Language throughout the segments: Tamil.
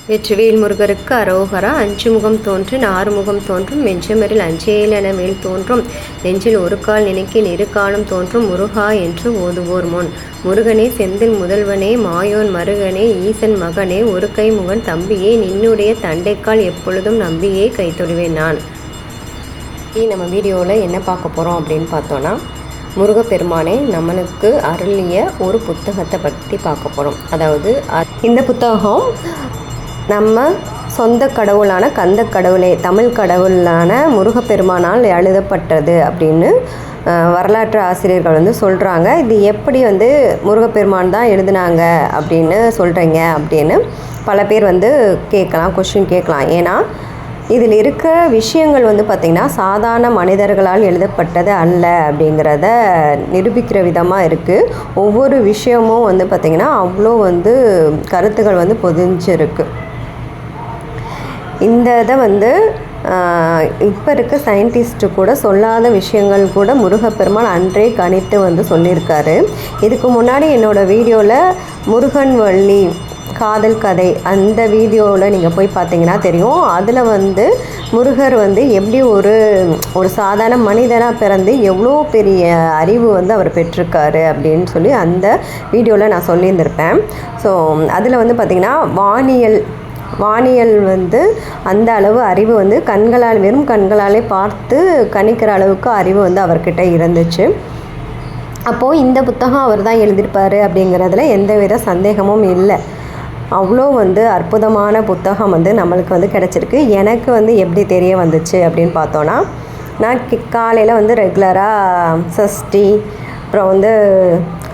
வெற்றிவேல் முருகருக்கு அரோகரா. அஞ்சு முகம் தோன்றும் ஆறுமுகம் தோன்றும் மெஞ்சமரில் அஞ்சேல் என மேல் தோன்றும் நெஞ்சில் ஒரு கால் நினைக்கில் இரு காலும் தோன்றும் முருகா என்று ஓதுவோர் முன். முருகனே செந்தில் முதல்வனே மாயோன் மருகனே ஈசன் மகனே ஒரு கை முகன் தம்பியே நின்னுடைய தண்டைக்கால் எப்பொழுதும் நம்பியே கைத்தொடுவேன் நான். நம்ம வீடியோவில் என்ன பார்க்க போகிறோம் அப்படின்னு பார்த்தோன்னா, முருகப்பெருமானே நம்மளுக்கு அருளிய ஒரு புத்தகத்தை பற்றி பார்க்க போகிறோம். அதாவது இந்த புத்தகம் நம்ம சொந்த கடவுளான கந்த கடவுளே தமிழ் கடவுளான முருகப்பெருமானால் எழுதப்பட்டது அப்படின்னு வரலாற்று ஆசிரியர்கள் வந்து சொல்கிறாங்க. இது எப்படி வந்து முருகப்பெருமான் தான் எழுதினாங்க அப்படின்னு சொல்கிறீங்க அப்படின்னு பல பேர் வந்து கொஸ்டின் கேட்கலாம். ஏன்னா இதில் இருக்கிற விஷயங்கள் வந்து பார்த்திங்கன்னா சாதாரண மனிதர்களால் எழுதப்பட்டது அல்ல அப்படிங்கிறத நிரூபிக்கிற விதமாக இருக்குது. ஒவ்வொரு விஷயமும் வந்து பார்த்திங்கன்னா அவ்வளோ வந்து கருத்துக்கள் வந்து பொதிஞ்சிருக்கு. இந்த இதை வந்து இப்போ இருக்க சயின்டிஸ்ட்டு கூட சொல்லாத விஷயங்கள் கூட முருகப்பெருமான் அன்றே கணித்து வந்து சொல்லியிருக்காரு. இதுக்கு முன்னாடி என்னோடய வீடியோவில் முருகன் வள்ளி காதல் கதை அந்த வீடியோவில் நீங்கள் போய் பார்த்தீங்கன்னா தெரியும். அதில் வந்து முருகர் வந்து எப்படி ஒரு சாதாரண மனிதனாக பிறந்து எவ்வளோ பெரிய அறிவு வந்து அவர் பெற்றிருக்காரு அப்படின்னு சொல்லி அந்த வீடியோவில் நான் சொல்லியிருந்திருப்பேன். ஸோ அதில் வந்து பார்த்திங்கன்னா வானியல் வந்து அந்த அளவு அறிவு வந்து வெறும் கண்களாலே பார்த்து கணிக்கிற அளவுக்கு அறிவு வந்து அவர்கிட்ட இருந்துச்சு. அப்போது இந்த புத்தகம் அவர் தான் எழுதியிருப்பார் அப்படிங்கிறதுல எந்தவித சந்தேகமும் இல்லை. அவ்வளோ வந்து அற்புதமான புத்தகம் வந்து நம்மளுக்கு வந்து கிடச்சிருக்கு. எனக்கு வந்து எப்படி தெரிய வந்துச்சு அப்படின்னு பார்த்தோன்னா, நான் காலையில் வந்து ரெகுலராக சஷ்டி அப்புறம் வந்து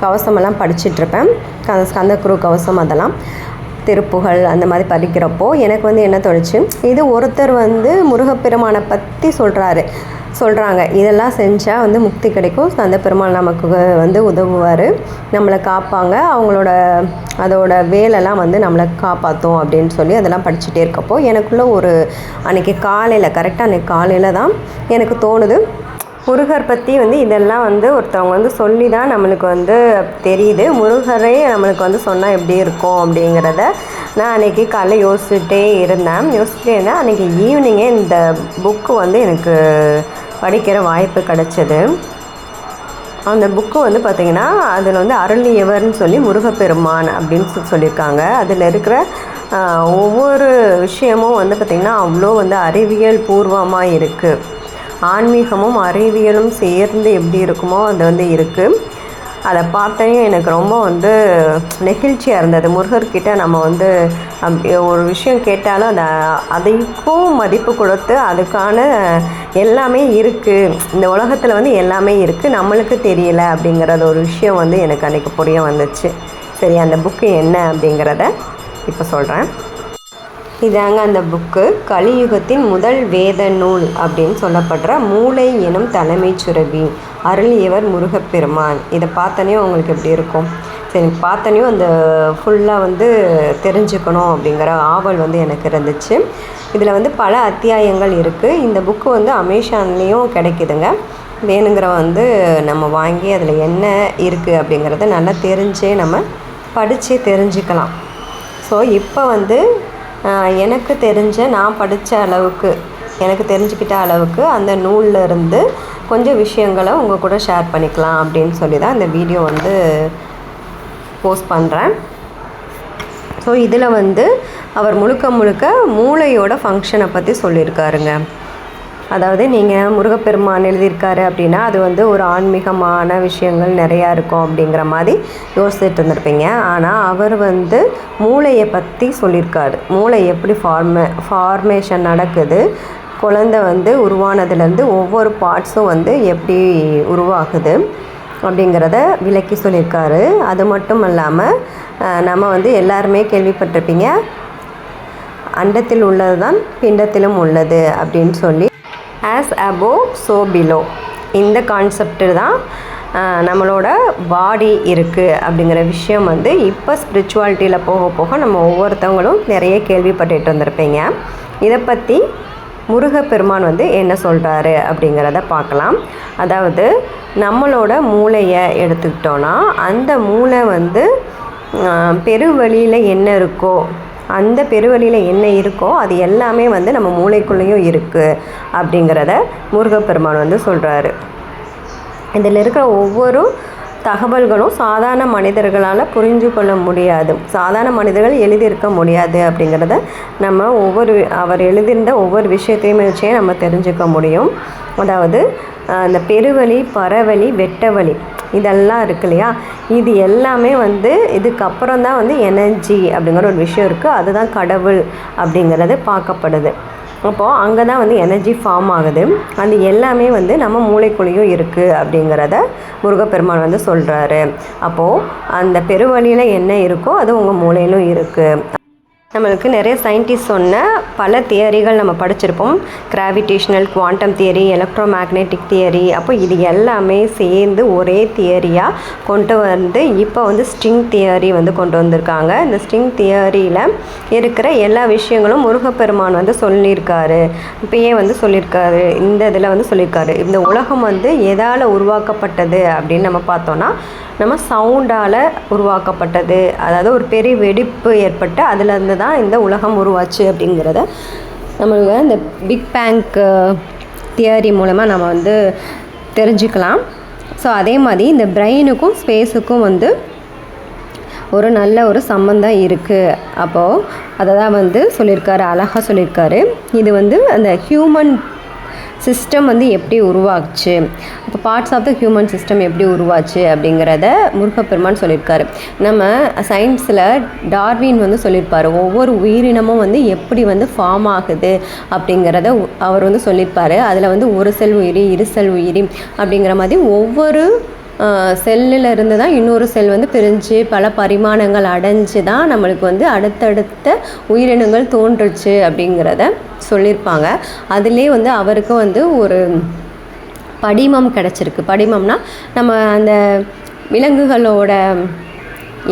கவசமெல்லாம் படிச்சிட்ருப்பேன். கந்தக்குரு கவசம் அதெல்லாம் திருப்புகழ் அந்த மாதிரி படிக்கிறப்போ எனக்கு வந்து என்ன தோணுச்சு, இது ஒருத்தர் வந்து முருகப்பெருமானை பற்றி சொல்கிறாங்க. இதெல்லாம் செஞ்சால் வந்து முக்தி கிடைக்கும், அந்த பெருமாள் நமக்கு வந்து உதவுவார், நம்மளை காப்பாங்க, அதோட வேலைலாம் வந்து நம்மளை காப்பாற்றும் அப்படின்னு சொல்லி அதெல்லாம் படிச்சுட்டே இருக்கப்போ எனக்குள்ளே அன்றைக்கி காலையில் தான் எனக்கு தோணுது, முருகர் பற்றி வந்து இதெல்லாம் வந்து ஒருத்தவங்க வந்து சொல்லி தான் நம்மளுக்கு வந்து தெரியுது. முருகரே நம்மளுக்கு வந்து சொன்னால் எப்படி இருக்கும் அப்படிங்கிறத நான் அன்றைக்கி காலைல யோசிச்சுட்டே இருந்தேன். அன்றைக்கி ஈவினிங்கே இந்த புக்கு வந்து எனக்கு படிக்கிற வாய்ப்பு கிடச்சிது. அந்த புக்கு வந்து பார்த்திங்கன்னா அதில் வந்து அருளியவர்னு சொல்லி முருகப்பெருமான் அப்படின்னு சொல்லியிருக்காங்க. அதில் இருக்கிற ஒவ்வொரு விஷயமும் வந்து பார்த்திங்கன்னா அவ்வளோ வந்து அறிவியல் பூர்வமாக இருக்குது. ஆன்மீகமும் அறிவியலும் சேர்ந்து எப்படி இருக்குமோ அது வந்து இருக்குது. அதை பார்த்தோன்னே எனக்கு ரொம்ப வந்து நெகிழ்ச்சியாக இருந்தது. முருகர்கிட்ட நம்ம வந்து ஒரு விஷயம் கேட்டாலும் அதைக்கும் மதிப்பு கொடுத்து அதுக்கான எல்லாமே இருக்குது, இந்த உலகத்தில் வந்து எல்லாமே இருக்குது, நம்மளுக்கு தெரியல அப்படிங்கிறது ஒரு விஷயம் வந்து எனக்கு அன்றைக்கி புரிய வந்துச்சு. சரி, அந்த புக்கு என்ன அப்படிங்கிறத இப்போ சொல்கிறேன். இதாங்க அந்த புக்கு. கலியுகத்தின் முதல் வேத நூல் அப்படின்னு சொல்லப்படுற மூளை எனும் தலைமை சுரபி, அருளியவர் முருகப்பெருமான். இதை பார்த்தோன்னே உங்களுக்கு எப்படி இருக்கும்? சரி, பார்த்தோன்னே அந்த ஃபுல்லாக வந்து தெரிஞ்சுக்கணும் அப்படிங்கிற ஆவல் வந்து எனக்கு இருந்துச்சு. இதில் வந்து பல அத்தியாயங்கள் இருக்குது. இந்த புக்கு வந்து அமேசான்லேயும் கிடைக்குதுங்க. வேணுங்கிற வந்து நம்ம வாங்கி அதில் என்ன இருக்குது அப்படிங்கிறத நல்லா நம்ம படித்து தெரிஞ்சுக்கலாம். ஸோ இப்போ வந்து எனக்கு நான் படித்த அளவுக்கு, எனக்கு தெரிஞ்சுக்கிட்ட அளவுக்கு அந்த நூலில் இருந்து கொஞ்சம் விஷயங்களை உங்கள் கூட ஷேர் பண்ணிக்கலாம் அப்படின்னு சொல்லி தான் இந்த வீடியோ வந்து போஸ்ட் பண்ணுறேன். ஸோ இதில் வந்து அவர் முழுக்க மூளையோட ஃபங்க்ஷனை பற்றி சொல்லியிருக்காருங்க. அதாவது நீங்கள் முருகப்பெருமான் எழுதியிருக்காரு அப்படின்னா அது வந்து ஒரு ஆன்மீகமான விஷயங்கள் நிறையா இருக்கும் அப்படிங்கிற மாதிரி யோசிச்சுட்டு இருந்திருப்பீங்க. ஆனால் அவர் வந்து மூளையை பற்றி சொல்லியிருக்காரு. மூளை எப்படி ஃபார்மேஷன் நடக்குது, குழந்தை வந்து உருவானதுலேருந்து ஒவ்வொரு பார்ட்ஸும் வந்து எப்படி உருவாகுது அப்படிங்கிறத விளக்கி சொல்லியிருக்காரு. அது மட்டும் இல்லாமல் நம்ம வந்து எல்லாருமே கேள்விப்பட்டிருப்பீங்க, அண்டத்தில் உள்ளது தான் பிண்டத்திலும் உள்ளது அப்படின்னு சொல்லி, ஆஸ் above so below, இந்த கான்செப்டு தான் நம்மளோட பாடி இருக்குது அப்படிங்கிற விஷயம் வந்து இப்போ ஸ்பிரிச்சுவாலிட்டியில் போக நம்ம ஒவ்வொருத்தவங்களும் நிறைய கேள்விப்பட்டுட்டு வந்திருப்பீங்க. இதை பற்றி முருகப்பெருமான் வந்து என்ன சொல்கிறாரு அப்படிங்கிறத பார்க்கலாம். அதாவது நம்மளோட மூளையை எடுத்துக்கிட்டோன்னா அந்த மூளை வந்து பெருவழியில் என்ன இருக்கோ அந்த பெருவெளியில் என்ன இருக்கோ அது எல்லாமே வந்து நம்ம மூளைக்குள்ளேயும் இருக்குது அப்படிங்கிறத முருகப்பெருமான் வந்து சொல்கிறாரு. இதில் இருக்கிற ஒவ்வொரு தகவல்களும் சாதாரண மனிதர்களால் புரிஞ்சு கொள்ள முடியாது, சாதாரண மனிதர்கள் எழுதியிருக்க முடியாது அப்படிங்கிறத நம்ம அவர் எழுதியிருந்த ஒவ்வொரு விஷயத்தையுமே வச்சே நம்ம தெரிஞ்சுக்க முடியும். அதாவது அந்த பெருவழி, பரவழி, வெட்டவழி இதெல்லாம் இருக்கு இல்லையா, இது எல்லாமே வந்து இதுக்கப்புறம் தான் வந்து எனர்ஜி அப்படிங்கிற ஒரு விஷயம் இருக்குது, அதுதான் கடவுள் அப்படிங்கிறது பார்க்கப்படுது. அப்போது அங்கே தான் வந்து எனர்ஜி ஃபார்ம் ஆகுது. அது எல்லாமே வந்து நம்ம மூளைக்குள்ளேயும் இருக்குது அப்படிங்கிறத முருகப்பெருமான் வந்து சொல்கிறாரு. அப்போது அந்த பெருவழியில் என்ன இருக்கோ அது உங்கள் மூளையிலும் இருக்குது. நம்மளுக்கு நிறைய சயின்டிஸ்ட் சொன்ன பல தியரிகள் நம்ம படிச்சிருப்போம். Gravitational, quantum theory, electro magnetic theory. அப்போ இது எல்லாமே சேர்ந்து ஒரே தியரியாக கொண்டு வந்து இப்போ வந்து ஸ்ட்ரிங் தியரி வந்து கொண்டு வந்திருக்காங்க. இந்த ஸ்ட்ரிங் தியரியில் இருக்கிற எல்லா விஷயங்களும் முருகப்பெருமான் வந்து சொல்லியிருக்காரு. இப்போயே வந்து சொல்லியிருக்காரு, இந்த இதில் வந்து சொல்லியிருக்காரு. இந்த உலகம் வந்து எதால் உருவாக்கப்பட்டது அப்படின்னு நம்ம பார்த்தோன்னா, நம்ம சவுண்டால் உருவாக்கப்பட்டது. அதாவது ஒரு பெரிய வெடிப்பு ஏற்பட்டு அதுலேருந்து தான் இந்த உலகம் உருவாச்சு அப்படிங்கிறத நம்மளுக்கு இந்த பிக் பேங் தியரி மூலமாக நம்ம வந்து தெரிஞ்சுக்கலாம். ஸோ அதே மாதிரி இந்த பிரெயினுக்கும் ஸ்பேஸுக்கும் வந்து ஒரு நல்ல ஒரு சம்பந்தம் இருக்குது. அப்போது அதை தான் வந்து சொல்லியிருக்காரு, அழகாக சொல்லியிருக்காரு. இது வந்து அந்த ஹியூமன் சிஸ்டம் வந்து எப்படி உருவாச்சு, அப்போ parts of the human system எப்படி உருவாச்சு அப்படிங்கிறத முருகப்பெருமான் சொல்லியிருக்காரு. நம்ம சயின்ஸில் டார்வின் வந்து சொல்லியிருப்பார், ஒவ்வொரு உயிரினமும் வந்து எப்படி வந்து ஃபார்ம் ஆகுது அப்படிங்கிறத அவர் வந்து சொல்லியிருப்பார். அதில் வந்து ஒரு செல் உயிரி, இரு செல் உயிரி அப்படிங்கிற மாதிரி ஒவ்வொரு செல்லில் இருந்து தான் இன்னொரு செல் வந்து பிரிஞ்சு பல பரிமாணங்கள் அடைஞ்சு தான் நம்மளுக்கு வந்து அடுத்தடுத்த உயிரினங்கள் தோன்றுச்சு அப்படிங்கிறத சொல்லியிருப்பாங்க. அதிலே வந்து அவருக்கு வந்து ஒரு படிமம் கிடச்சிருக்கு. படிமம்னா நம்ம அந்த விலங்குகளோட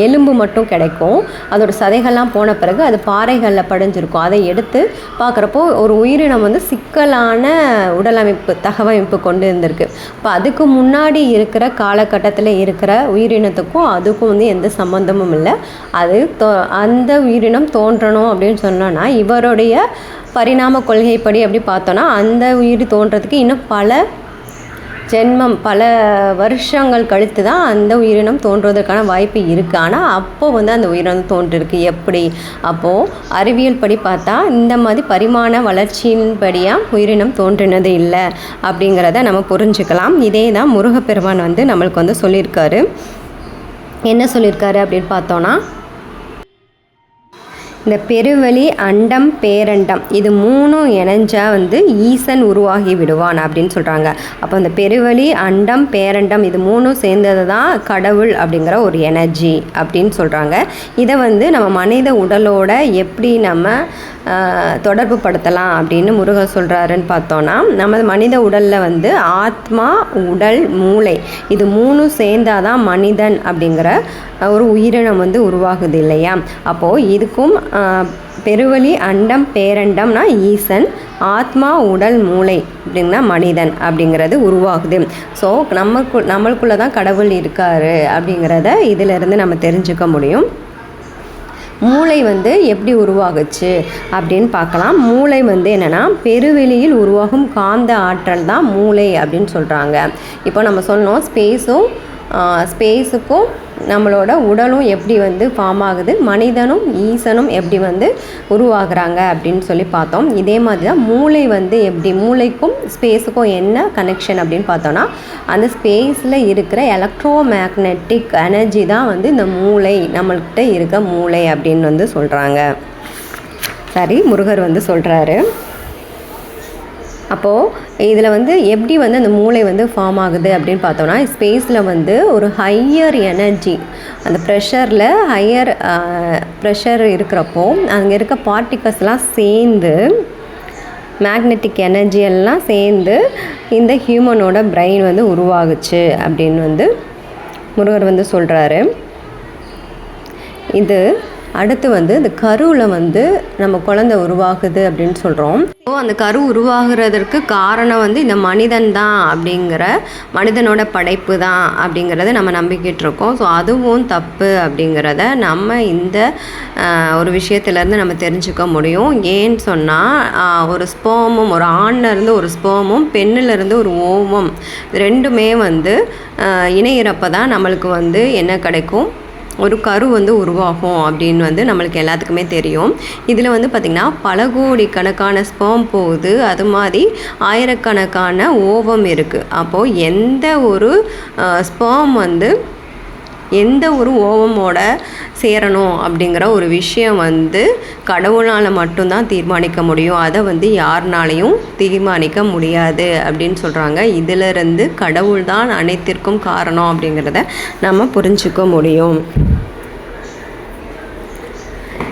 எலும்பு மட்டும் கிடைக்கும், அதோட சதைகள்லாம் போன பிறகு அது பாறைகளில் படிஞ்சிருக்கும். அதை எடுத்து பார்க்குறப்போ ஒரு உயிரினம் வந்து சிக்கலான உடலமைப்பு, தகவமைப்பு கொண்டு இருந்திருக்கு. இப்போ அதுக்கு முன்னாடி இருக்கிற காலகட்டத்தில் இருக்கிற உயிரினத்துக்கும் அதுக்கும் வந்து எந்த சம்மந்தமும் இல்லை. அது அந்த உயிரினம் தோன்றணும் அப்படின்னு சொன்னோன்னா, இவருடைய பரிணாம கொள்கைப்படி அப்படி பார்த்தோன்னா அந்த உயிர் தோன்றதுக்கு இன்னும் பல ஜென்மம், பல வருஷங்கள் கழித்து தான் அந்த உயிரினம் தோன்றுவதற்கான வாய்ப்பு இருக்குது. ஆனால் அப்போது வந்து அந்த உயிரினம் தோன்றிருக்கு. எப்படி? அப்போது அறிவியல் படி பார்த்தா இந்த மாதிரி பரிமாண வளர்ச்சியின்படியாக உயிரினம் தோன்றினது இல்லை அப்படிங்கிறத நம்ம புரிஞ்சுக்கலாம். இதே தான் முருகப்பெருமான் வந்து நம்மளுக்கு வந்து சொல்லியிருக்காரு. என்ன சொல்லியிருக்காரு அப்படின்னு பார்த்தோன்னா, இந்த பெருவெளி, அண்டம், பேரண்டம் இது மூணும் இணைஞ்சால் வந்து ஈசன் உருவாகி விடுவான் அப்படின்னு சொல்கிறாங்க. அப்போ இந்த பெருவெளி, அண்டம், பேரண்டம் இது மூணும் சேர்ந்தது தான் கடவுள் அப்படிங்கிற ஒரு எனர்ஜி அப்படின்னு சொல்கிறாங்க. இதை வந்து நம்ம மனித உடலோட எப்படி நம்ம தொடர்பு படுத்தலாம் அப்படின்னு முருகர் சொல்கிறாருன்னு பார்த்தோன்னா, நம்ம மனித உடலில் வந்து ஆத்மா, உடல், மூளை இது மூணும் சேர்ந்தால் தான் மனிதன் அப்படிங்கிற ஒரு உயிரினம் வந்து உருவாகுது இல்லையா. அப்போது இதுக்கும் பெருவெளி, அண்டம், பேரண்டம்னா ஈசன், ஆத்மா, உடல், மூளை அப்படின்னா மனிதன் அப்படிங்கிறது உருவாகுது. ஸோ நம்மளுக்குள்ளே தான் கடவுள் இருக்கார் அப்படிங்கிறத இதிலிருந்து நம்ம தெரிஞ்சுக்க முடியும். மூளை வந்து எப்படி உருவாகுச்சு அப்படின்னு பார்க்கலாம். மூளை வந்து என்னென்னா, பெருவெளியில் உருவாகும் காந்த ஆற்றல் தான் மூளை அப்படின்னு சொல்கிறாங்க. இப்போ நம்ம சொன்னோம் ஸ்பேஸுக்கும் நம்மளோட உடலும் எப்படி வந்து ஃபார்ம் ஆகுது, மனிதனும் ஈசனும் எப்படி வந்து உருவாகிறாங்க அப்படின்னு சொல்லி பார்த்தோம். இதே மாதிரி தான் மூளை வந்து எப்படி, மூளைக்கும் ஸ்பேஸுக்கும் என்ன கனெக்ஷன் அப்படின்னு பார்த்தோன்னா, அந்த ஸ்பேஸில் இருக்கிற எலக்ட்ரோ மேக்னெட்டிக் எனர்ஜி தான் வந்து இந்த மூளை, நம்மள்கிட்ட இருக்க மூளை அப்படின்னு வந்து சொல்கிறாங்க. சரி, முருகர் வந்து சொல்கிறாரு. அப்போது இதில் வந்து எப்படி வந்து அந்த மூளை வந்து ஃபார்ம் ஆகுது அப்படின்னு பார்த்தோன்னா, ஸ்பேஸில் வந்து ஒரு ஹையர் எனர்ஜி, அந்த ஹையர் ப்ரெஷர் இருக்கிறப்போ அங்கே இருக்க பார்ட்டிகல்ஸ்லாம் சேர்ந்து, மேக்னெட்டிக் எனர்ஜி எல்லாம் சேர்ந்து இந்த ஹியூமனோட பிரெயின் வந்து உருவாகுச்சு அப்படின்னு வந்து முருகர் வந்து சொல்கிறாரு. இது அடுத்து வந்து இந்த கருவில் வந்து நம்ம குழந்தை உருவாகுது அப்படின்னு சொல்கிறோம். ஸோ அந்த கரு உருவாகிறதற்கு காரணம் வந்து இந்த மனிதன் தான் அப்படிங்கிற மனிதனோட படைப்பு தான் அப்படிங்கிறத நம்ம நம்பிக்கிட்டு இருக்கோம். ஸோ அதுவும் தப்பு அப்படிங்கிறத நம்ம இந்த ஒரு விஷயத்துலேருந்து நம்ம தெரிஞ்சுக்க முடியும். ஏன்னு சொன்னால் ஒரு ஸ்போமும் ஒரு ஆண்லேருந்து ஒரு ஸ்போமும் பெண்ணிலேருந்து ஒரு ஓவம் ரெண்டுமே வந்து இணையிறப்ப தான் நம்மளுக்கு வந்து என்ன கிடைக்கும், ஒரு கரு வந்து உருவாகும் அப்படின்னு வந்து நம்மளுக்கு எல்லாத்துக்குமே தெரியும். இதில் வந்து பார்த்திங்கன்னா பல கோடி கணக்கான ஸ்பேம் போகுது, அது மாதிரி ஆயிரக்கணக்கான ஓவம் இருக்குது. அப்போது எந்த ஒரு ஸ்பேம் வந்து எந்த ஒரு ஓவமோட சேரணும் அப்படிங்கிற ஒரு விஷயம் வந்து கடவுளால் மட்டும்தான் தீர்மானிக்க முடியும். அதை வந்து யாருனாலையும் தீர்மானிக்க முடியாது அப்படின்னு சொல்கிறாங்க. இதிலிருந்து கடவுள் தான் அனைத்திற்கும் காரணம் அப்படிங்கிறத நம்ம புரிஞ்சுக்க முடியும்.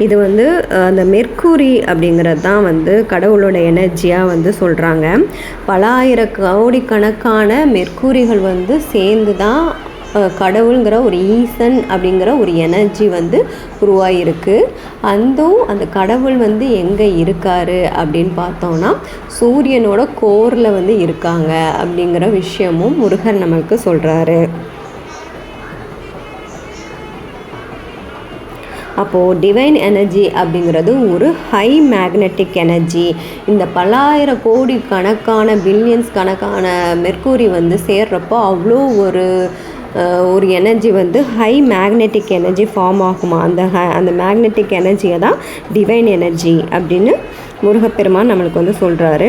இது வந்து அந்த மெர்க்குரி அப்படிங்கிறது தான் வந்து கடவுளோட எனர்ஜியாக வந்து சொல்கிறாங்க. பல கோடிக்கணக்கான மெர்க்குரிகள் வந்து சேர்ந்து தான் கடவுளுங்கிற ஒரு ஈசன் அப்படிங்கிற ஒரு எனர்ஜி வந்து உருவாகிருக்கு. அந்த கடவுள் வந்து எங்கே இருக்கார் அப்படின்னு பார்த்தோன்னா சூரியனோட கோரில் வந்து இருக்காங்க அப்படிங்கிற விஷயமும் முருகன் நம்மளுக்கு சொல்கிறாரு. அப்போது டிவைன் எனர்ஜி அப்படிங்கிறது ஒரு ஹை மேக்னெட்டிக் எனர்ஜி. இந்த பல்லாயிரம் கோடி கணக்கான பில்லியன்ஸ் கணக்கான மெர்க்குரி வந்து சேர்றப்போ அவ்வளோ ஒரு எனர்ஜி வந்து ஹை மேக்னெட்டிக் எனர்ஜி ஃபார்ம் ஆகுமா. அந்த மேக்னெட்டிக் எனர்ஜியை தான் டிவைன் எனர்ஜி அப்படின்னு முருகப்பெருமான் நம்மளுக்கு வந்து சொல்கிறாரு.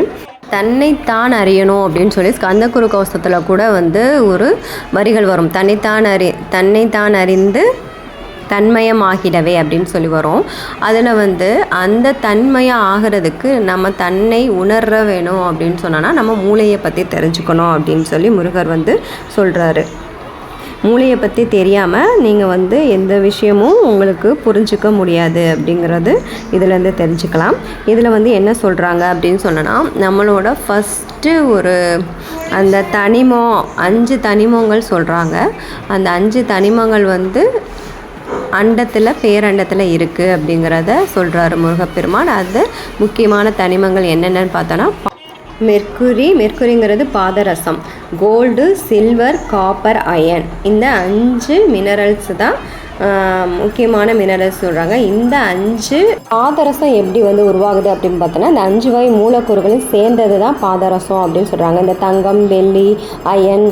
தன்னைத்தான் அறியணும் அப்படின்னு சொல்லி ஸ்கந்தகுரு கவசத்தில் கூட வந்து ஒரு வரிகள் வரும். தன்னைத்தான் அறிந்து தன்மயமாகிடவே அப்படின்னு சொல்லி வரும். அதில் வந்து அந்த தன்மயம் ஆகிறதுக்கு நம்ம தன்னை உணர வேணும் அப்படின்னு சொன்னோன்னா நம்ம மூளையை பற்றி தெரிஞ்சுக்கணும் அப்படின்னு சொல்லி முருகர் வந்து சொல்கிறாரு. மூளையை பற்றி தெரியாமல் நீங்கள் வந்து எந்த விஷயமும் உங்களுக்கு புரிஞ்சிக்க முடியாது அப்படிங்கிறது இதிலேருந்து தெரிஞ்சுக்கலாம். இதில் வந்து என்ன சொல்கிறாங்க அப்படின்னு சொன்னோன்னா நம்மளோட ஃபஸ்ட்டு ஒரு அந்த 5 தனிமங்கள் சொல்கிறாங்க. அந்த 5 தனிமங்கள் வந்து பேரண்டத்தில் இருக்குது அப்படிங்கிறத சொல்கிறாரு முருகப்பெருமான். அது முக்கியமான தனிமங்கள் என்னென்னு பார்த்தோன்னா மெர்க்குரிங்கிறது பாதரசம், கோல்டு, சில்வர், காப்பர், அயன். இந்த 5 மினரல்ஸ் தான் முக்கியமான மினரல்ஸ் சொல்கிறாங்க. இந்த 5 பாதரசம் எப்படி வந்து உருவாகுது அப்படின்னு பார்த்தோன்னா இந்த 5 வகை மூலக்கூறுகளும் சேர்ந்தது தான் பாதரசம் அப்படின்னு சொல்கிறாங்க. இந்த தங்கம், வெள்ளி, அயன்,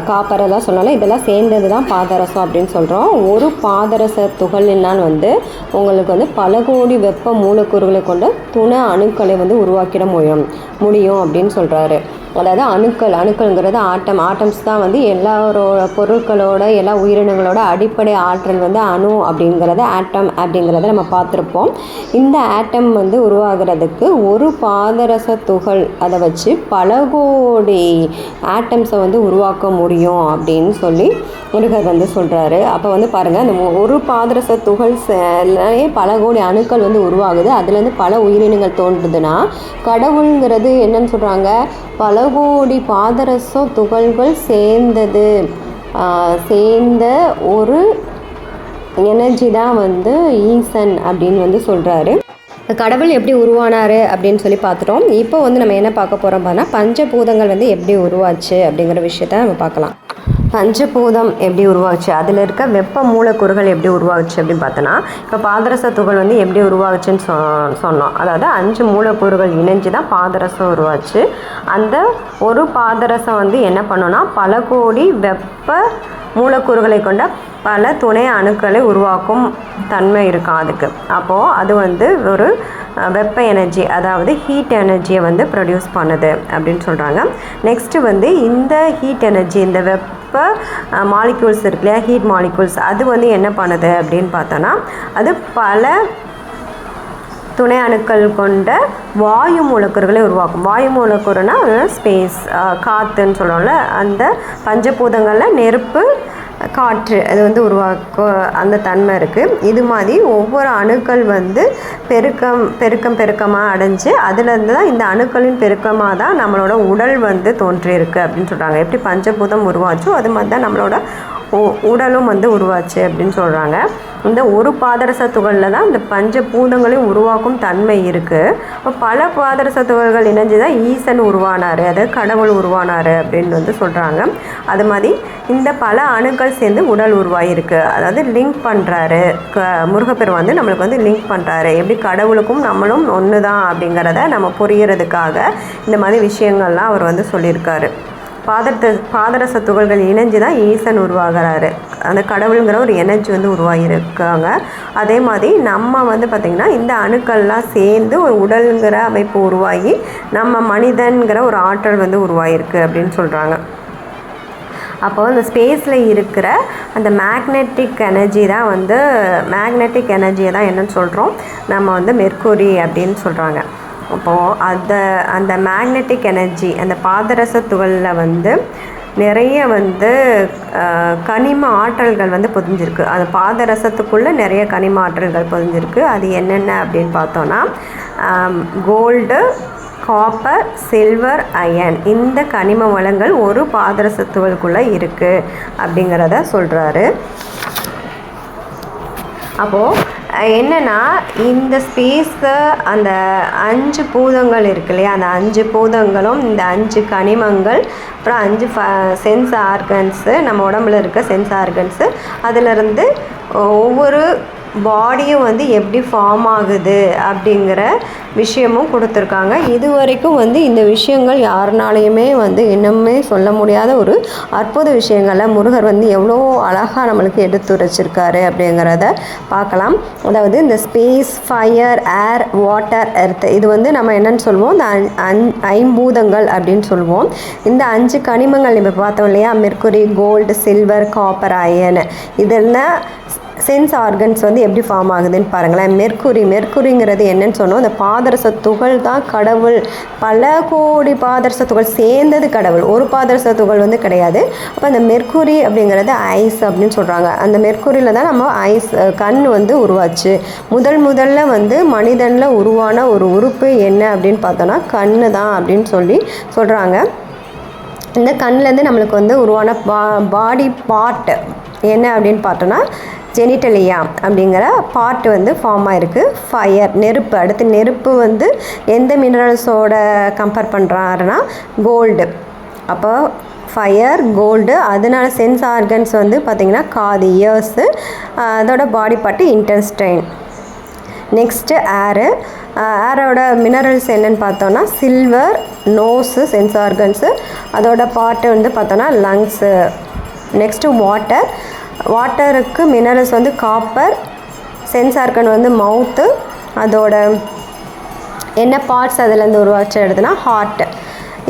காப்பர் எல்லாம் சொன்னாலும் இதெல்லாம் சேர்ந்தது தான் பாதரசம் அப்படின்னு சொல்கிறோம். ஒரு பாதரச துகளினால் வந்து உங்களுக்கு வந்து பல கோடி வெப்ப மூலக்கூறுகளை கொண்ட துணை அணுக்களை வந்து உருவாக்கிட முடியும் அப்படின்னு சொல்கிறாரு. அதாவது அணுக்கள்ங்கிறது ஆட்டம்ஸ் தான் வந்து எல்லாரோட பொருட்களோட எல்லா உயிரினங்களோட அடிப்படை ஆற்றல் வந்து அணு அப்படிங்கிறத ஆட்டம் அப்படிங்கிறத நம்ம பார்த்துருப்போம். இந்த ஆட்டம் வந்து உருவாகிறதுக்கு ஒரு பாதரச துகள் அதை வச்சு பல கோடி ஆட்டம்ஸை வந்து உருவாக்க முடியும் அப்படின்னு சொல்லி முருகர் வந்து சொல்கிறாரு. அப்போ வந்து பாருங்கள், அந்த ஒரு பாதரச துகள் பல கோடி அணுக்கள் வந்து உருவாகுது, அதுலேருந்து பல உயிரினங்கள் தோன்றுதுன்னா கடவுளுங்கிறது என்னன்னு சொல்கிறாங்க, பல கோடி பாதரச துகள்கள் சேர்ந்த ஒரு எனர்ஜி தான் வந்து ஈசன் அப்படின்னு வந்து சொல்கிறாரு. கடவுள் எப்படி உருவானார் அப்படின்னு சொல்லி பார்த்துட்டோம். இப்போ வந்து நம்ம என்ன பார்க்க போகிறோம் பார்த்தா பஞ்சபூதங்கள் வந்து எப்படி உருவாச்சு அப்படிங்கிற விஷயத்த நம்ம பார்க்கலாம். பஞ்சபூதம் எப்படி உருவாச்சு, அதில் இருக்க வெப்ப மூலக்கூறுகள் எப்படி உருவாச்சு அப்படின்னு பார்த்தோன்னா இப்போ பாதரச துகள் வந்து எப்படி உருவாச்சுன்னு சொன்னோம். அதாவது 5 மூலக்கூறுகள் இணைஞ்சு தான் பாதரசம் உருவாச்சு. அந்த ஒரு பாதரசம் வந்து என்ன பண்ணோன்னா பல கோடி வெப்ப மூலக்கூறுகளை கொண்ட பல துணை அணுக்களை உருவாக்கும் தன்மை இருக்கும் அதுக்கு. அப்போது அது வந்து ஒரு வெப்ப எனர்ஜி, அதாவது ஹீட் எனர்ஜியை வந்து ப்ரொடியூஸ் பண்ணுது அப்படின்னு சொல்கிறாங்க. நெக்ஸ்ட்டு வந்து இந்த ஹீட் எனர்ஜி, இந்த வெப்ப மாலிக்யூல்ஸ் இருக்கு இல்லையா, ஹீட் மாலிக்யூல்ஸ், அது வந்து என்ன பண்ணுது அப்படின்னு பார்த்தோன்னா அது பல துணை அணுக்கள் கொண்ட வாயு மூலக்கூறுகளை உருவாக்கும். வாயு மூலக்கூறுனா ஸ்பேஸ், காற்றுன்னு சொல்கிறோம்ல, அந்த பஞ்சபூதங்களில் நெருப்பு, காற்று அது வந்து உருவாக்க அந்த தன்மை இருக்குது. இது மாதிரி ஒவ்வொரு அணுக்கள் வந்து பெருக்கமாக அடைஞ்சு அதுலேருந்து தான் இந்த அணுக்களின் பெருக்கமாக தான் நம்மளோட உடல் வந்து தோன்றியிருக்கு அப்படின்னு சொல்கிறாங்க. எப்படி பஞ்சபூதம் உருவாச்சோ அது மாதிரி தான் நம்மளோட உடலும் வந்து உருவாச்சு அப்படின்னு சொல்கிறாங்க. இந்த ஒரு பாதரச துகளில் தான் இந்த பஞ்சபூதங்களையும் உருவாக்கும் தன்மை இருக்குது. இப்போ பல பாதரச துகள்கள் இணைஞ்சு தான் ஈசன் உருவானார், அதாவது கடவுள் உருவானார் அப்படின்னு வந்து சொல்கிறாங்க. அது மாதிரி இந்த பல அணுக்கள் சேர்ந்து உடல் உருவாகிருக்கு, அதாவது லிங்க் பண்ணுறாரு முருகப்பெருமான் வந்து நம்மளுக்கு வந்து லிங்க் பண்ணுறாரு. எப்படி கடவுளுக்கும் நம்மளும் ஒன்று தான் அப்படிங்கிறத நம்ம புரியறதுக்காக இந்த மாதிரி விஷயங்கள்லாம் அவர் வந்து சொல்லியிருக்காரு. பாதரச துகள்கள் இணைஞ்சு தான் ஈசன் உருவாகிறாரு, அந்த கடவுளுங்கிற ஒரு எனர்ஜி வந்து உருவாகியிருக்காங்க. அதே மாதிரி நம்ம வந்து பார்த்திங்கன்னா இந்த அணுக்கள்லாம் சேர்ந்து ஒரு உடலுங்கிற அமைப்பு உருவாகி நம்ம மனிதன்கிற ஒரு ஆற்றல் வந்து உருவாகிருக்கு அப்படின்னு சொல்கிறாங்க. அப்போ அந்த ஸ்பேஸில் இருக்கிற அந்த மேக்னெட்டிக் எனர்ஜியை தான் என்னன்னு சொல்கிறோம் நம்ம வந்து மெர்க்குரி அப்படின்னு சொல்கிறாங்க. அப்போது அந்த மேக்னெட்டிக் எனர்ஜி அந்த பாதரச துகளில் வந்து நிறைய வந்து கனிம ஆற்றல்கள் வந்து பொதிஞ்சிருக்கு. அந்த பாதரசத்துக்குள்ளே நிறைய கனிம ஆற்றல்கள் பொதிஞ்சிருக்கு. அது என்னென்ன அப்படின்னு பார்த்தோன்னா கோல்டு, காப்பர், சில்வர், அயன், இந்த கனிம வளங்கள் ஒரு பாதரச துகளுக்குள்ளே இருக்குது அப்படிங்கிறத சொல்கிறாரு. அப்போது என்னென்னா இந்த ஸ்பேஸை அந்த 5 பூதங்கள் இருக்கு இல்லையா, அந்த 5 பூதங்களும் இந்த 5 கனிமங்கள் அப்புறம் 5 சென்ஸ் ஆர்கன்ஸு, நம்ம உடம்புல இருக்க சென்ஸ் ஆர்கன்ஸு, அதிலிருந்து ஒவ்வொரு பாடியும் வந்து எப்படி ஃபார்ம் ஆகுது அப்படிங்கிற விஷயமும் கொடுத்துருக்காங்க. இது வரைக்கும் வந்து இந்த விஷயங்கள் யாருனாலையுமே வந்து இன்னுமே சொல்ல முடியாத ஒரு அற்புத விஷயங்களை முருகர் வந்து எவ்வளோ அழகாக நம்மளுக்கு எடுத்துரைச்சிருக்காரு அப்படிங்கிறத பார்க்கலாம். அதாவது இந்த ஸ்பேஸ், ஃபயர், ஏர், வாட்டர், எர்த், இது வந்து நம்ம என்னென்னு சொல்லுவோம், இந்த ஐம்பூதங்கள் அப்படின்னு சொல்லுவோம். இந்த 5 கனிமங்கள் இப்போ பார்த்தோம் இல்லையா, mercury, gold, silver, copper, iron, இதெல்லாம் சென்ஸ் ஆர்கன்ஸ் வந்து எப்படி ஃபார்ம் ஆகுதுன்னு பாருங்களேன். மெர்க்குரிங்கிறது என்னன்னு சொன்னோம், இந்த பாதரச துகள் தான் கடவுள். பல கோடி பாதரச துகள் சேர்ந்தது கடவுள், ஒரு பாதரச துகள் வந்து கிடையாது. அப்போ அந்த மெர்க்குரி அப்படிங்கிறது ஐஸ் அப்படின்னு சொல்கிறாங்க. அந்த மெர்க்குரியில் தான் நம்ம கண் வந்து உருவாச்சு. முதல்ல வந்து மனிதனில் உருவான ஒரு உறுப்பு என்ன அப்படின்னு பார்த்தோன்னா கண்ணு தான் அப்படின்னு சொல்கிறாங்க. இந்த கண்ணிலேருந்து நம்மளுக்கு வந்து உருவான பாடி பார்ட் என்ன அப்படின்னு பார்த்தோன்னா ஜெனிட்டலியா அப்படிங்கிற பார்ட் வந்து ஃபார்ம் ஆகிருக்கு. ஃபயர், நெருப்பு. அடுத்து நெருப்பு வந்து எந்த மினரல்ஸோட கம்பேர் பண்ணுறாருன்னா கோல்டு. அப்போ ஃபயர், கோல்டு, அதனால சென்ஸ் ஆர்கன்ஸ் வந்து பார்த்திங்கன்னா காது, இயர்ஸு, அதோட பாடி பார்ட்டு இன்டெஸ்டைன். நெக்ஸ்ட்டு ஏரோட மினரல்ஸ் என்னென்னு பார்த்தோன்னா சில்வர், நோஸு, சென்ஸ் ஆர்கன்ஸு, அதோட பார்ட்டு வந்து பார்த்தோன்னா லங்ஸு. நெக்ஸ்ட்டு வாட்டருக்கு மினரல்ஸ் வந்து காப்பர், சென்ஸ் ஆர்கன் வந்து மவுத்து, அதோட என்ன பார்ட்ஸ் அதிலேருந்து உருவாச்சு எடுத்துனா ஹார்ட்.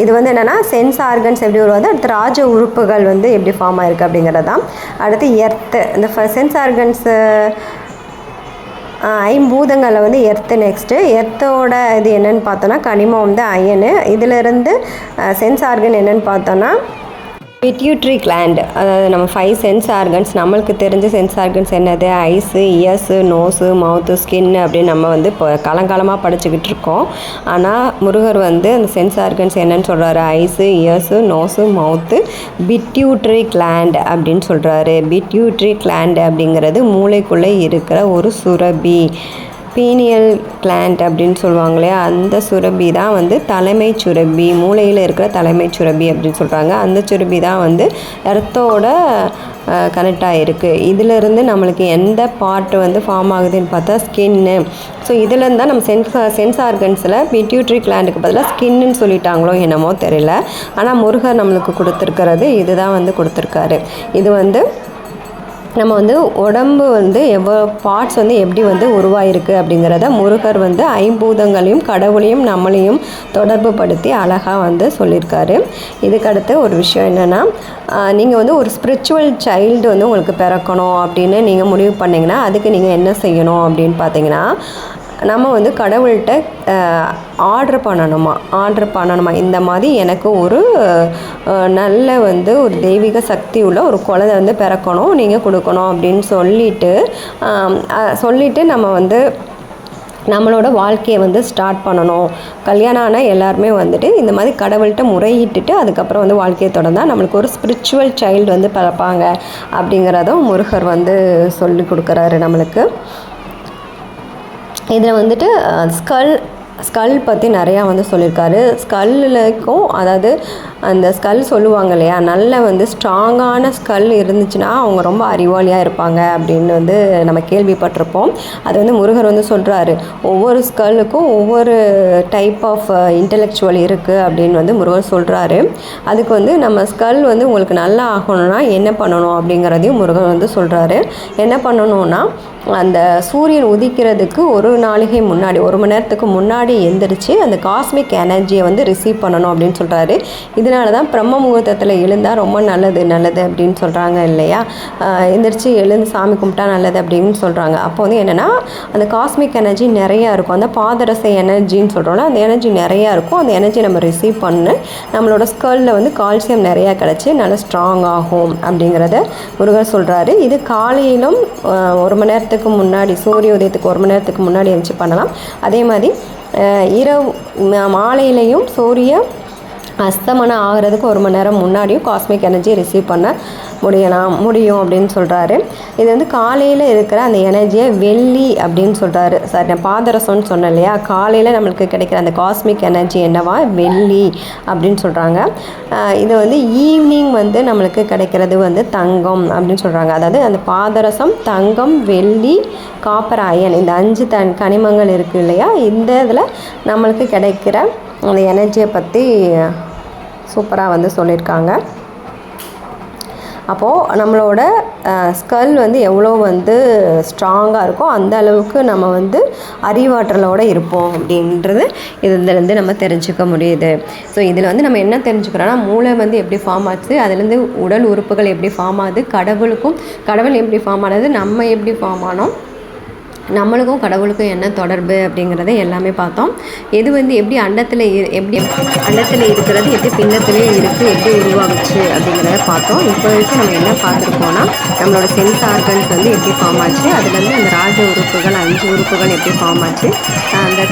இது வந்து என்னென்னா சென்ஸ் ஆர்கன்ஸ் எப்படி உருவாது, அடுத்து ராஜ உறுப்புகள் வந்து எப்படி ஃபார்ம் ஆகிருக்கு அப்படிங்கிறது தான். அடுத்து எர்த்து, இந்த சென்ஸ் ஆர்கன்ஸு ஐம்பூதங்களில் வந்து எர்த்து. நெக்ஸ்ட்டு எர்த்தோட இது என்னென்னு பார்த்தோன்னா கனிமம் வந்து அயனு. இதிலிருந்து சென்ஸ் ஆர்கன் என்னென்னு பார்த்தோன்னா பிட்யூட்ரி கிளாண்ட். அதாவது நம்ம 5 சென்ஸ் ஆர்கன்ஸ், நம்மளுக்கு தெரிஞ்ச சென்ஸ் ஆர்கன்ஸ் என்னது, ஐஸு, இயர்ஸு, நோஸு, மவுத்து, ஸ்கின் அப்படின்னு நம்ம வந்து இப்போ காலங்காலமாக படிச்சுக்கிட்டு இருக்கோம். ஆனால் முருகர் வந்து அந்த சென்ஸ் ஆர்கன்ஸ் என்னன்னு சொல்கிறாரு, ஐஸு, இயர்ஸு, நோஸு, மவுத்து, பிட்யூட்ரி கிளாண்ட் அப்படின்னு சொல்கிறாரு. பிட்யூட்ரி கிளாண்ட் அப்படிங்கிறது மூளைக்குள்ளே இருக்கிற ஒரு சுரபி, பீனியல் கிளாண்ட் அப்படின்னு சொல்லுவாங்க இல்லையா, அந்த சுரபி தான் வந்து தலைமை சுரபி, மூளையில் இருக்கிற தலைமை சுரபி அப்படின்னு சொல்கிறாங்க. அந்த சுரபி தான் வந்து எர்த்தோட கனெக்ட் ஆகிருக்கு. இதிலேருந்து நம்மளுக்கு எந்த பார்ட் வந்து ஃபார்ம் ஆகுதுன்னு பார்த்தா ஸ்கின்னு. ஸோ இதிலேருந்து தான் நம்ம சென்ஸ் ஆர்கன்ஸில் பிட்யூட்ரி கிளாண்டுக்கு பதிலாக ஸ்கின்னு சொல்லிட்டாங்களோ என்னமோ தெரியல. ஆனால் முருகர் நம்மளுக்கு கொடுத்துருக்கிறது இதுதான் வந்து கொடுத்துருக்காரு. இது வந்து நம்ம வந்து உடம்பு வந்து பார்ட்ஸ் வந்து எப்படி வந்து உருவாயிருக்கு அப்படிங்கிறத முருகர் வந்து ஐம்பூதங்களையும் கடவுளையும் நம்மளையும் தொடர்பு படுத்தி அழகாக வந்து சொல்லியிருக்காரு. இதுக்கடுத்து ஒரு விஷயம் என்னென்னா, நீங்கள் வந்து ஒரு ஸ்பிரிச்சுவல் சைல்டு வந்து உங்களுக்கு பிறக்கணும் அப்படின்னு நீங்கள் முடிவு பண்ணிங்கன்னா அதுக்கு நீங்கள் என்ன செய்யணும் அப்படின்னு பார்த்தீங்கன்னா, நம்ம வந்து கடவுள்கிட்ட ஆர்டர் பண்ணணுமா இந்த மாதிரி எனக்கு ஒரு நல்ல வந்து ஒரு தெய்வீக சக்தி உள்ள ஒரு குழந்தை வந்து பிறக்கணும், நீங்கள் கொடுக்கணும் அப்படின்னு சொல்லிவிட்டு நம்ம வந்து நம்மளோட வாழ்க்கையை வந்து ஸ்டார்ட் பண்ணணும். கல்யாணம் ஆனால் எல்லாருமே வந்துட்டு இந்த மாதிரி கடவுள்கிட்ட முறையிட்டுட்டு அதுக்கப்புறம் வந்து வாழ்க்கையை தொடர்ந்தால் நம்மளுக்கு ஒரு ஸ்பிரிச்சுவல் சைல்டு வந்து பிறப்பாங்க அப்படிங்கிறதும் முருகர் வந்து சொல்லி கொடுக்குறாரு நம்மளுக்கு. இதில் வந்துட்டு ஸ்கல் பற்றி நிறையா வந்து சொல்லியிருக்காரு. ஸ்கல்லுக்கும் அதாவது அந்த ஸ்கல் சொல்லுவாங்க இல்லையா, நல்ல வந்து ஸ்ட்ராங்கான ஸ்கல் இருந்துச்சுன்னா அவங்க ரொம்ப அறிவாளியாக இருப்பாங்க அப்படின்னு வந்து நம்ம கேள்விப்பட்டிருப்போம். அது வந்து முருகர் வந்து சொல்கிறாரு, ஒவ்வொரு ஸ்கல்லுக்கும் ஒவ்வொரு டைப் ஆஃப் இன்டெலெக்சுவல் இருக்குது அப்படின்னு வந்து முருகர் சொல்கிறாரு. அதுக்கு வந்து நம்ம ஸ்கல் வந்து உங்களுக்கு நல்லா ஆகணும்னா என்ன பண்ணணும் அப்படிங்கிறதையும் முருகர் வந்து சொல்கிறாரு. என்ன பண்ணணும்னா, அந்த சூரியன் உதிக்கிறதுக்கு ஒரு நாளிகை முன்னாடி, 1 மணி நேரத்துக்கு முன்னாடி எந்திரிச்சு அந்த காஸ்மிக் எனர்ஜியை வந்து ரிசீவ் பண்ணணும் அப்படின்னு சொல்கிறாரு. இதனால தான் பிரம்ம முகூர்த்தத்தில் எழுந்தால் ரொம்ப நல்லது அப்படின்னு சொல்கிறாங்க இல்லையா. எந்திரிச்சு எழுந்து சாமி கும்பிட்டா நல்லது அப்படின்னு சொல்கிறாங்க. அப்போ வந்து என்னென்னா, அந்த காஸ்மிக் எனர்ஜி நிறையா இருக்கும். அந்த பாதரச எனர்ஜின்னு சொல்கிறோம்ல, அந்த எனர்ஜி நிறையா இருக்கும். அந்த எனர்ஜி நம்ம ரிசீவ் பண்ணு நம்மளோட ஸ்கல்லில் வந்து கால்சியம் நிறையா கிடச்சி நல்லா ஸ்ட்ராங் ஆகும் அப்படிங்கிறத முருகர் சொல்கிறாரு. இது காலையிலும் 1 மணி நேரத்துக்கு முன்னாடி, சூரிய உதயத்துக்கு 1 மணி நேரத்துக்கு முன்னாடி எழுந்துச்சு பண்ணலாம். அதே மாதிரி இரவு மாலையிலையும் சூரிய அஸ்தமனம் ஆகிறதுக்கு 1 மணி நேரம் முன்னாடியும் காஸ்மிக் எனர்ஜி ரிசீவ் பண்ண முடியும் அப்படின்னு சொல்கிறாரு. இது வந்து காலையில் இருக்கிற அந்த எனர்ஜியை வெள்ளி அப்படின்னு சொல்கிறாரு. சார், நான் பாதரசம்னு சொன்னேன் இல்லையா, காலையில் நம்மளுக்கு கிடைக்கிற அந்த காஸ்மிக் எனர்ஜி என்னவா, வெள்ளி அப்படின்னு சொல்கிறாங்க. இது வந்து ஈவினிங் வந்து நம்மளுக்கு கிடைக்கிறது வந்து தங்கம் அப்படின்னு சொல்கிறாங்க. அதாவது அந்த பாதரசம், தங்கம், வெள்ளி, காப்பர், அயன், இந்த 5 கனிமங்கள் இருக்குது இல்லையா, இந்த இதில் நம்மளுக்கு கிடைக்கிற அந்த எனர்ஜியை பற்றி சூப்பராக வந்து சொல்லியிருக்காங்க. அப்போது நம்மளோட ஸ்கல் வந்து எவ்வளோ வந்து ஸ்ட்ராங்காக இருக்கோ அந்த அளவுக்கு நம்ம வந்து அறிவாற்றலோடு இருப்போம் அப்படின்றது இதுலேருந்து நம்ம தெரிஞ்சுக்க முடியுது. ஸோ இதில் வந்து நம்ம என்ன தெரிஞ்சுக்கிறோன்னா, மூளை வந்து எப்படி ஃபார்ம் ஆச்சு, அதுலேருந்து உடல் உறுப்புகள் எப்படி ஃபார்ம் ஆகுது, கடவுள் எப்படி ஃபார்ம் ஆனது, நம்ம எப்படி ஃபார்ம் ஆனோம், நம்மளுக்கும் கடவுளுக்கும் என்ன தொடர்பு அப்படிங்கிறத எல்லாமே பார்த்தோம். எது வந்து எப்படி அண்டத்தில் இருக்கிறது எப்படி பின்னத்துலேயும் இருக்குது, எப்படி உருவாகுச்சு அப்படிங்கிறத பார்த்தோம். இப்போ வரைக்கும் நம்ம என்ன பார்த்துருக்கோன்னா, நம்மளோட சென்ஸ் ஆர்கன்ஸ் வந்து எப்படி ஃபார்ம் ஆச்சு, அதுலேருந்து அந்த ராஜ உறுப்புகள் 5 உறுப்புகள் எப்படி ஃபார்ம் ஆச்சு, அந்த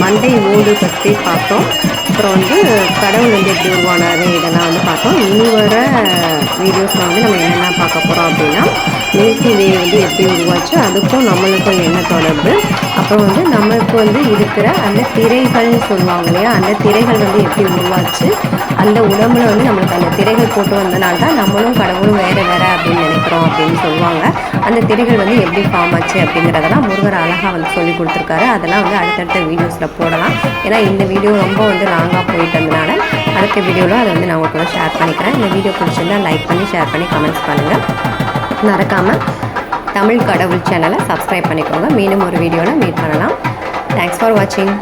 மண்டை ஓடு பற்றி பார்த்தோம். அப்புறம் வந்து கடவுள் வந்து எப்படி உருவானார், இதெல்லாம் வந்து பார்த்தோம். இனி வர வீடியோஸில் வந்து நம்ம என்னென்ன பார்க்க போகிறோம் அப்படின்னா, மில்கி வே வந்து எப்படி உருவாச்சு, அதுக்கும் நம்மளுக்கும் என்ன தொடர்பு, அப்புறம் வந்து நம்மளுக்கு வந்து இருக்கிற அந்த திரைகள்னு சொல்லுவாங்க இல்லையா, அந்த திரைகள் வந்து எப்படி உருவாச்சு, அந்த உடம்புல வந்து நம்மளுக்கு அந்த திரைகள் போட்டு வந்தனால தான் நம்மளும் கடவுளும் வேறு அப்படின்னு நினைக்கிறோம் அப்படின்னு சொல்லுவாங்க. அந்த திரைகள் வந்து எப்படி ஃபார்ம் ஆச்சு அப்படிங்கிறதெல்லாம் முருகர் அழகாக வந்து சொல்லி கொடுத்துருக்காரு. அதெல்லாம் வந்து அடுத்தடுத்த வீடியோஸில் போடலாம். ஏன்னா இந்த வீடியோ ரொம்ப வந்து லாங்காக போயிட்டு இருந்தனால அடுத்த வீடியோவில் அதை வந்து நான் உங்க கூட ஷேர் பண்ணிக்கிறேன். இந்த வீடியோ பிடிச்சிருந்தா லைக் பண்ணி, ஷேர் பண்ணி, கமெண்ட்ஸ் பண்ணுங்கள். மறக்காமல் தமிழ் கடவுள் சேனலை சப்ஸ்கிரைப் பண்ணிக்கோங்க. மீண்டும் ஒரு வீடியோவில் மீட் பண்ணலாம். தேங்க்ஸ் ஃபார் வாட்சிங்.